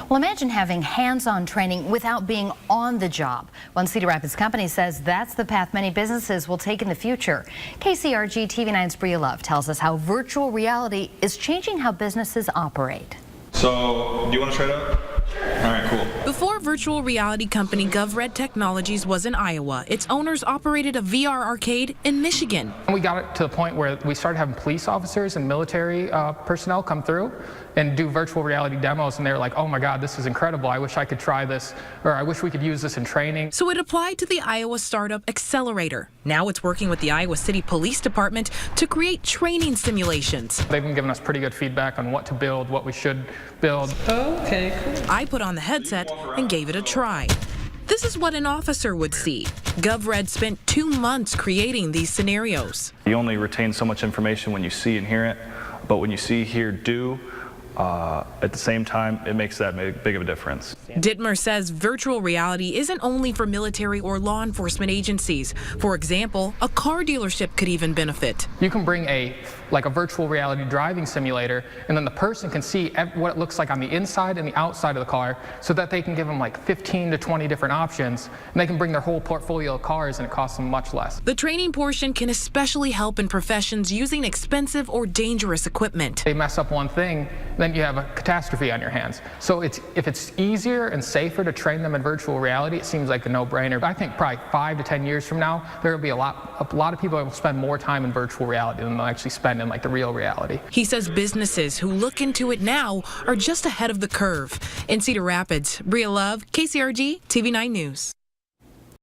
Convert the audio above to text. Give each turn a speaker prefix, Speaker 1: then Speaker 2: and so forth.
Speaker 1: Well, imagine having hands-on training without being on the job. One Cedar Rapids company says that's the path many businesses will take in the future. KCRG TV9's Bria Love tells us how virtual reality is changing how businesses operate.
Speaker 2: So, do you want to try it out? All right, cool.
Speaker 3: Before virtual reality company Govred Technologies was in Iowa, its owners operated a VR arcade in Michigan.
Speaker 4: And we got it to the point where we started having police officers and military personnel come through and do virtual reality demos, and they were like, oh my God, this is incredible. I wish I could try this, or I wish we could use this in training.
Speaker 3: So it applied to the Iowa startup Accelerator. Now it's working with the Iowa City Police Department to create training simulations.
Speaker 4: They've been giving us pretty good feedback on what to build, what we should build.
Speaker 3: Okay, cool. I put on the headset and gave it a try. This is what an officer would see. Govred spent 2 months creating these scenarios.
Speaker 2: You only retain so much information when you see and hear it, but when you see, hear, do, at the same time, it makes that big of a difference.
Speaker 3: Dittmer says virtual reality isn't only for military or law enforcement agencies. For example, a car dealership could even benefit.
Speaker 4: You can bring a virtual reality driving simulator, and then the person can see what it looks like on the inside and the outside of the car, so that they can give them like 15 to 20 different options, and they can bring their whole portfolio of cars, and it costs them much less.
Speaker 3: The training portion can especially help in professions using expensive or dangerous equipment.
Speaker 4: They mess up one thing, then you have a catastrophe on your hands. So if it's easier and safer to train them in virtual reality, it seems like a no-brainer. I think probably 5 to 10 years from now, there will be a lot of people that will spend more time in virtual reality than they'll actually spend in like the real reality.
Speaker 3: He says businesses who look into it now are just ahead of the curve. In Cedar Rapids, Bria Love, KCRG TV9 News.